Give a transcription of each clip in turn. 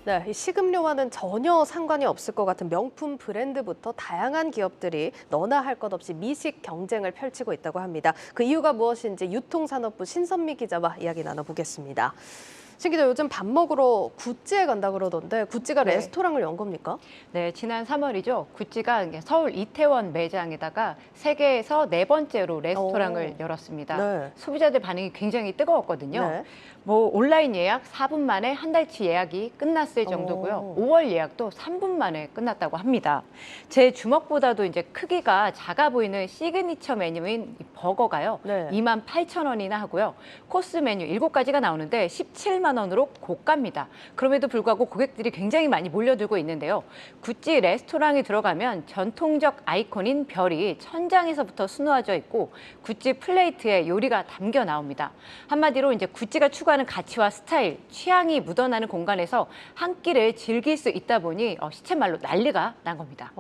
네, 이 식음료와는 전혀 상관이 없을 것 같은 명품 브랜드부터 다양한 기업들이 너나 할 것 없이 미식 경쟁을 펼치고 있다고 합니다. 그 이유가 무엇인지 유통산업부 신선미 기자와 이야기 나눠보겠습니다. 신 기자, 요즘 밥 먹으러 구찌에 간다 그러던데 구찌가 네. 레스토랑을 연 겁니까? 네, 지난 3월이죠. 구찌가 서울 이태원 매장에다가 세계에서 네 번째로 레스토랑을 열었습니다. 네. 소비자들 반응이 굉장히 뜨거웠거든요. 네. 뭐 온라인 예약 4분 만에 한 달치 예약이 끝났을 정도고요. 5월 예약도 3분 만에 끝났다고 합니다. 제 주먹보다도 이제 크기가 작아 보이는 시그니처 메뉴인 이 버거가요. 네. 28,000원이나 하고요. 코스 메뉴 7가지가 나오는데 17만 원으로 고가입니다. 그럼에도 불구하고 고객들이 굉장히 많이 몰려들고 있는데요. 구찌 레스토랑에 들어가면 전통적 아이콘인 별이 천장에서부터 수놓아져 있고 구찌 플레이트에 요리가 담겨 나옵니다. 한마디로 이제 구찌가 추구하는 가치와 스타일, 취향이 묻어나는 공간에서 한 끼를 즐길 수 있다 보니 시쳇말로 난리가 난 겁니다.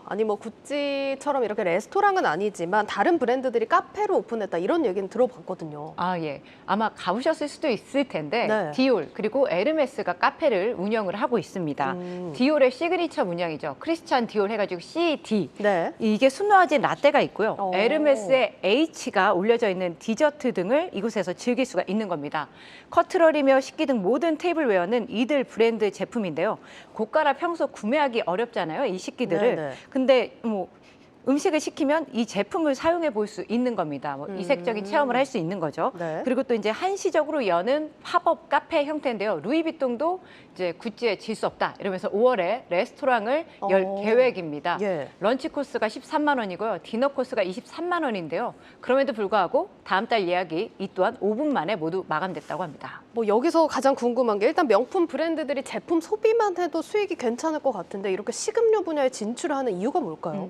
아니 뭐 구찌처럼 이렇게 레스토랑은 아니지만 다른 브랜드들이 카페로 오픈했다 이런 얘기는 들어봤거든요. 아, 예. 아마 가보셨을 수도 있을 텐데 네. 디올 그리고 에르메스가 카페를 운영을 하고 있습니다. 디올의 시그니처 문양이죠. 크리스찬 디올 해가지고 CD. 네. 이게 수놓아진 라떼가 있고요. 오. 에르메스의 H가 올려져 있는 디저트 등을 이곳에서 즐길 수가 있는 겁니다. 커트러리며 식기 등 모든 테이블웨어는 이들 브랜드 제품인데요. 고가라 평소 구매하기 어렵잖아요. 이 식기들을. 네네. 근데 뭐 음식을 시키면 이 제품을 사용해 볼 수 있는 겁니다. 뭐 이색적인 체험을 할 수 있는 거죠. 네. 그리고 또 이제 한시적으로 여는 팝업 카페 형태인데요. 루이비통도 이제 구찌에 질 수 없다 이러면서 5월에 레스토랑을 열 계획입니다. 예. 런치 코스가 13만 원이고요. 디너 코스가 23만 원인데요. 그럼에도 불구하고 다음 달 예약이 이 또한 5분 만에 모두 마감됐다고 합니다. 뭐 여기서 가장 궁금한 게 일단 명품 브랜드들이 제품 소비만 해도 수익이 괜찮을 것 같은데 이렇게 식음료 분야에 진출하는 이유가 뭘까요?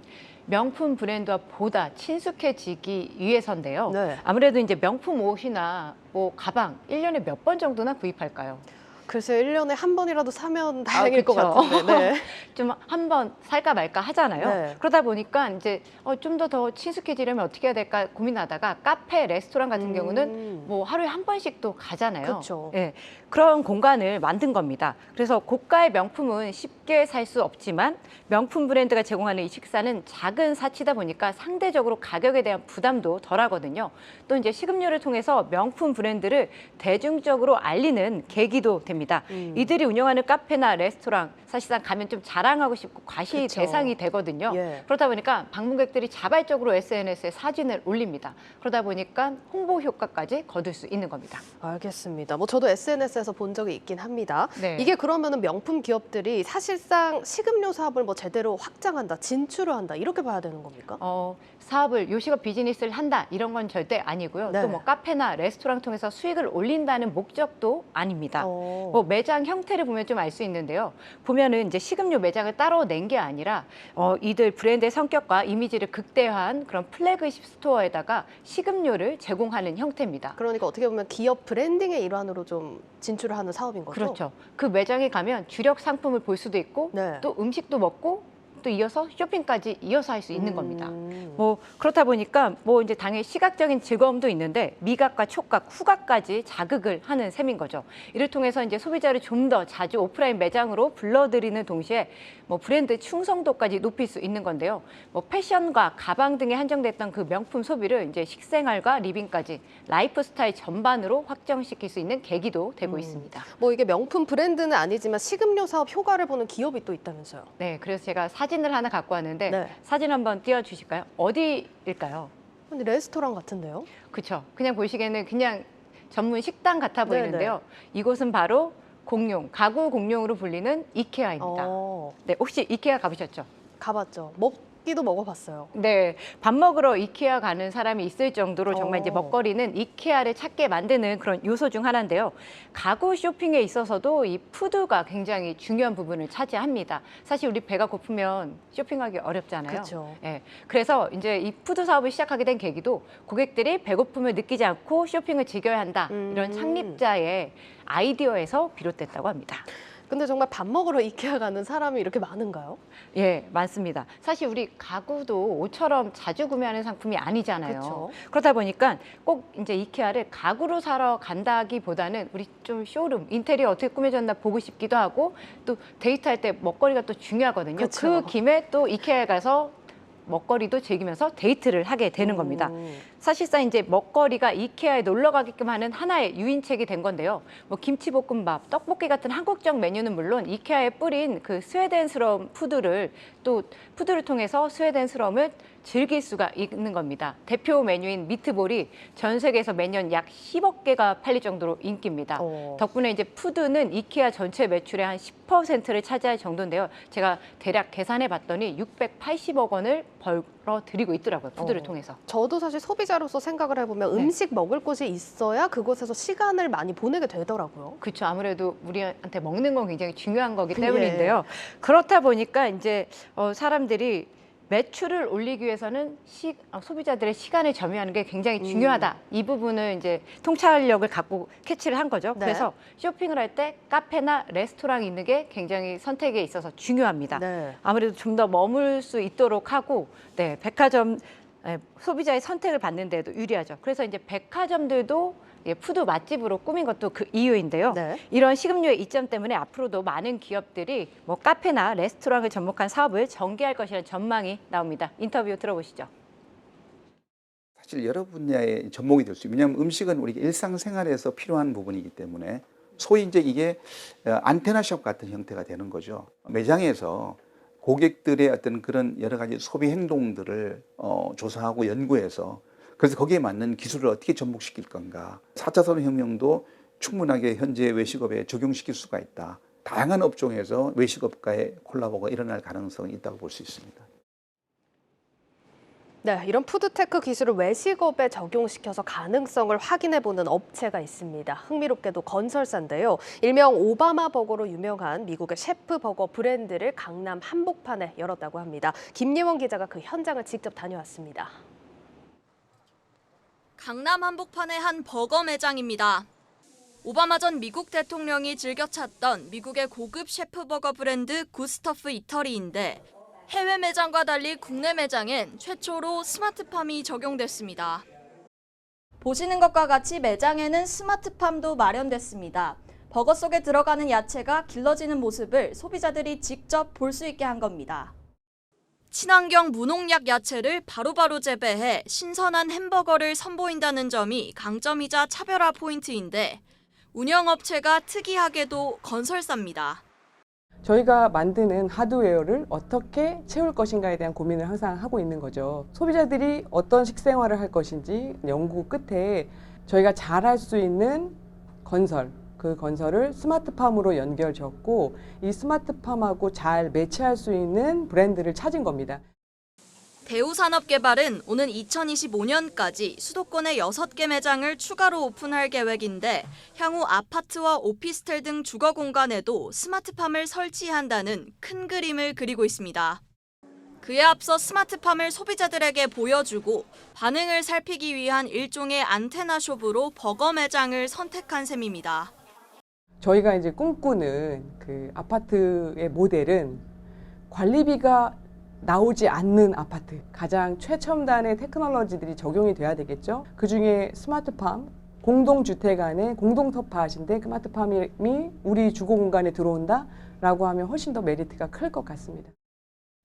명품 브랜드와 보다 친숙해지기 위해서인데요. 네. 아무래도 이제 명품 옷이나 뭐 가방 1년에 몇 번 정도나 구입할까요? 글쎄 1년에 한 번이라도 사면 다행일 것 그쵸. 같은데. 네. 좀 한 번 살까 말까 하잖아요. 네. 그러다 보니까 이제 좀 더 친숙해지려면 어떻게 해야 될까 고민하다가 카페, 레스토랑 같은 경우는 뭐 하루에 한 번씩도 가잖아요. 그쵸. 예, 그런 공간을 만든 겁니다. 그래서 고가의 명품은 쉽게 살 수 없지만 명품 브랜드가 제공하는 이 식사는 작은 사치다 보니까 상대적으로 가격에 대한 부담도 덜하거든요. 또 이제 식음료를 통해서 명품 브랜드를 대중적으로 알리는 계기도 됩니다. 이들이 운영하는 카페나 레스토랑 사실상 가면 좀 자랑하고 싶고 과시 그쵸. 대상이 되거든요. 예. 그러다 보니까 방문객들이 자발적으로 SNS에 사진을 올립니다. 그러다 보니까 홍보 효과까지 거둘 수 있는 겁니다. 알겠습니다. 뭐 저도 SNS에서 본 적이 있긴 합니다. 네. 이게 그러면은 명품 기업들이 사실상 식음료 사업을 뭐 제대로 확장한다, 진출을 한다 이렇게 봐야 되는 겁니까? 사업을 요식업 비즈니스를 한다 이런 건 절대 아니고요. 네. 또 뭐 카페나 레스토랑 통해서 수익을 올린다는 목적도 아닙니다. 뭐 매장 형태를 보면 좀 알 수 있는데요. 보면은 이제 식음료 매장을 따로 낸 게 아니라 이들 브랜드의 성격과 이미지를 극대화한 그런 플래그십 스토어에다가 식음료를 제공하는 형태입니다. 그러니까 어떻게 보면 기업 브랜딩의 일환으로 좀 진출을 하는 사업인 거죠? 그렇죠. 그 매장에 가면 주력 상품을 볼 수도 있고 네. 또 음식도 먹고 또 이어서 쇼핑까지 이어서 할 수 있는 겁니다. 뭐 그렇다 보니까 뭐 이제 당연히 시각적인 즐거움도 있는데 미각과 촉각, 후각까지 자극을 하는 셈인 거죠. 이를 통해서 이제 소비자를 좀 더 자주 오프라인 매장으로 불러들이는 동시에 뭐 브랜드 충성도까지 높일 수 있는 건데요. 뭐 패션과 가방 등에 한정됐던 그 명품 소비를 이제 식생활과 리빙까지 라이프 스타일 전반으로 확정시킬 수 있는 계기도 되고 있습니다. 뭐 이게 명품 브랜드는 아니지만 식음료 사업 효과를 보는 기업이 또 있다면서요? 네, 그래서 제가 사진을 하나 갖고 왔는데 네. 사진 한번 띄워주실까요? 어디일까요? 근데 레스토랑 같은데요? 그렇죠. 그냥 보시기에는 그냥 전문 식당 같아 보이는데요. 이곳은 바로 공룡, 가구 공룡으로 불리는 이케아입니다. 네, 혹시 이케아 가보셨죠? 가봤죠. 먹기도 먹어봤어요. 네, 밥 먹으러 이케아 가는 사람이 있을 정도로 정말 이제 먹거리는 이케아를 찾게 만드는 그런 요소 중 하나인데요. 가구 쇼핑에 있어서도 이 푸드가 굉장히 중요한 부분을 차지합니다. 사실 우리 배가 고프면 쇼핑하기 어렵잖아요. 그렇죠. 네, 그래서 이제 이 푸드 사업을 시작하게 된 계기도 고객들이 배고픔을 느끼지 않고 쇼핑을 즐겨야 한다. 이런 창립자의 아이디어에서 비롯됐다고 합니다. 근데 정말 밥 먹으러 이케아 가는 사람이 이렇게 많은가요? 예, 많습니다. 사실 우리 가구도 옷처럼 자주 구매하는 상품이 아니잖아요. 그쵸. 그렇다 보니까 꼭 이제 이케아를 가구로 사러 간다기보다는 우리 좀 쇼룸, 인테리어 어떻게 꾸며졌나 보고 싶기도 하고 또 데이트할 때 먹거리가 또 중요하거든요. 그쵸. 그 김에 또 이케아에 가서 먹거리도 즐기면서 데이트를 하게 되는 겁니다. 사실상 이제 먹거리가 이케아에 놀러 가게끔 하는 하나의 유인책이 된 건데요. 뭐 김치볶음밥, 떡볶이 같은 한국적 메뉴는 물론 이케아에 뿌린 그 스웨덴스러운 푸드를 또 푸드를 통해서 스웨덴스러움을 즐길 수가 있는 겁니다. 대표 메뉴인 미트볼이 전 세계에서 매년 약 10억 개가 팔릴 정도로 인기입니다. 덕분에 이제 푸드는 이케아 전체 매출의 한 10%를 차지할 정도인데요. 제가 대략 계산해 봤더니 680억 원을 벌어들이고 있더라고요. 푸드를 통해서. 저도 사실 소비자로서 생각을 해보면 음식 먹을 곳이 있어야 그곳에서 시간을 많이 보내게 되더라고요. 그렇죠. 아무래도 우리한테 먹는 건 굉장히 중요한 거기 때문인데요. 그렇다 보니까 이제 사람들이 매출을 올리기 위해서는 소비자들의 시간을 점유하는 게 굉장히 중요하다. 이 부분을 이제 통찰력을 갖고 캐치를 한 거죠. 네. 그래서 쇼핑을 할 때 카페나 레스토랑이 있는 게 굉장히 선택에 있어서 중요합니다. 네. 아무래도 좀 더 머물 수 있도록 하고, 백화점 소비자의 선택을 받는 데도 유리하죠. 그래서 이제 백화점들도 푸드 맛집으로 꾸민 것도 그 이유인데요. 네. 이런 식음료의 이점 때문에 앞으로도 많은 기업들이 뭐 카페나 레스토랑을 접목한 사업을 전개할 것이라는 전망이 나옵니다. 인터뷰 들어보시죠. 사실 여러 분야에 접목이 될 수 있어요. 왜냐하면 음식은 우리 일상생활에서 필요한 부분이기 때문에 소위 이제 이게 안테나숍 같은 형태가 되는 거죠. 매장에서 고객들의 어떤 그런 여러 가지 소비 행동들을 조사하고 연구해서 그래서 거기에 맞는 기술을 어떻게 접목시킬 건가. 4차 산업혁명도 충분하게 현재 외식업에 적용시킬 수가 있다. 다양한 업종에서 외식업과의 콜라보가 일어날 가능성이 있다고 볼 수 있습니다. 네, 이런 푸드테크 기술을 외식업에 적용시켜서 가능성을 확인해보는 업체가 있습니다. 흥미롭게도 건설사인데요. 일명 오바마 버거로 유명한 미국의 셰프 버거 브랜드를 강남 한복판에 열었다고 합니다. 김예원 기자가 그 현장을 직접 다녀왔습니다. 강남 한복판의 한 버거 매장입니다. 오바마 전 미국 대통령이 즐겨 찾던 미국의 고급 셰프버거 브랜드 구스터프 이터리인데 해외 매장과 달리 국내 매장엔 최초로 스마트팜이 적용됐습니다. 보시는 것과 같이 매장에는 스마트팜도 마련됐습니다. 버거 속에 들어가는 야채가 길러지는 모습을 소비자들이 직접 볼 수 있게 한 겁니다. 친환경 무농약 야채를 바로바로 재배해 신선한 햄버거를 선보인다는 점이 강점이자 차별화 포인트인데 운영업체가 특이하게도 건설사입니다. 저희가 만드는 하드웨어를 어떻게 채울 것인가에 대한 고민을 항상 하고 있는 거죠. 소비자들이 어떤 식생활을 할 것인지 연구 끝에 저희가 잘할 수 있는 건설, 그 건설을 스마트팜으로 연결졌고 이 스마트팜하고 잘 매치할 수 있는 브랜드를 찾은 겁니다. 대우산업개발은 오는 2025년까지 수도권에 6개 매장을 추가로 오픈할 계획인데 향후 아파트와 오피스텔 등 주거 공간에도 스마트팜을 설치한다는 큰 그림을 그리고 있습니다. 그에 앞서 스마트팜을 소비자들에게 보여주고 반응을 살피기 위한 일종의 안테나숍으로 버거 매장을 선택한 셈입니다. 저희가 이제 꿈꾸는 그 아파트의 모델은 관리비가 나오지 않는 아파트, 가장 최첨단의 테크놀로지들이 적용이 돼야 되겠죠. 그중에 스마트팜, 공동주택 안에 공동터파하신데 스마트팜이 우리 주거 공간에 들어온다라고 하면 훨씬 더 메리트가 클 것 같습니다.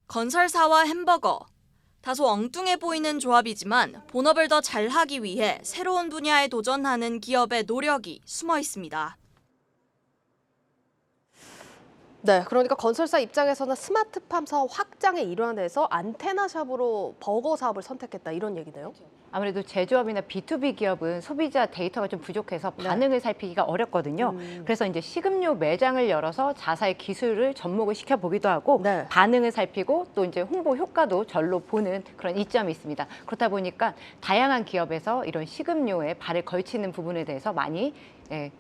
건설사와 햄버거. 다소 엉뚱해 보이는 조합이지만 본업을 더 잘하기 위해 새로운 분야에 도전하는 기업의 노력이 숨어 있습니다. 네, 그러니까 건설사 입장에서는 스마트팜 사업 확장의 일환에서 안테나샵으로 버거 사업을 선택했다 이런 얘기네요. 아무래도 제조업이나 B2B 기업은 소비자 데이터가 좀 부족해서 반응을 살피기가 어렵거든요. 그래서 이제 식음료 매장을 열어서 자사의 기술을 접목을 시켜보기도 하고 네. 반응을 살피고 또 이제 홍보 효과도 절로 보는 그런 이점이 있습니다. 그렇다 보니까 다양한 기업에서 이런 식음료에 발을 걸치는 부분에 대해서 많이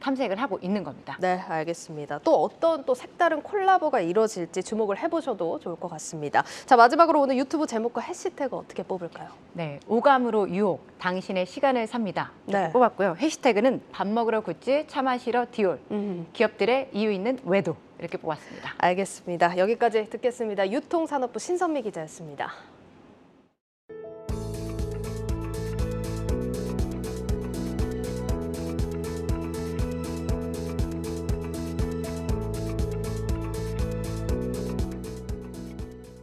탐색을 하고 있는 겁니다. 네, 알겠습니다. 또 어떤 또 색다른 콜라보가 이뤄질지 주목을 해보셔도 좋을 것 같습니다. 자, 마지막으로 오늘 유튜브 제목과 해시태그 어떻게 뽑을까요? 네, 오감으로 유혹, 당신의 시간을 삽니다. 이렇게 네. 뽑았고요. 해시태그는 밥 먹으러 굿즈, 차 마시러 디올, 기업들의 이유 있는 외도 이렇게 뽑았습니다. 알겠습니다. 여기까지 듣겠습니다. 유통산업부 신선미 기자였습니다.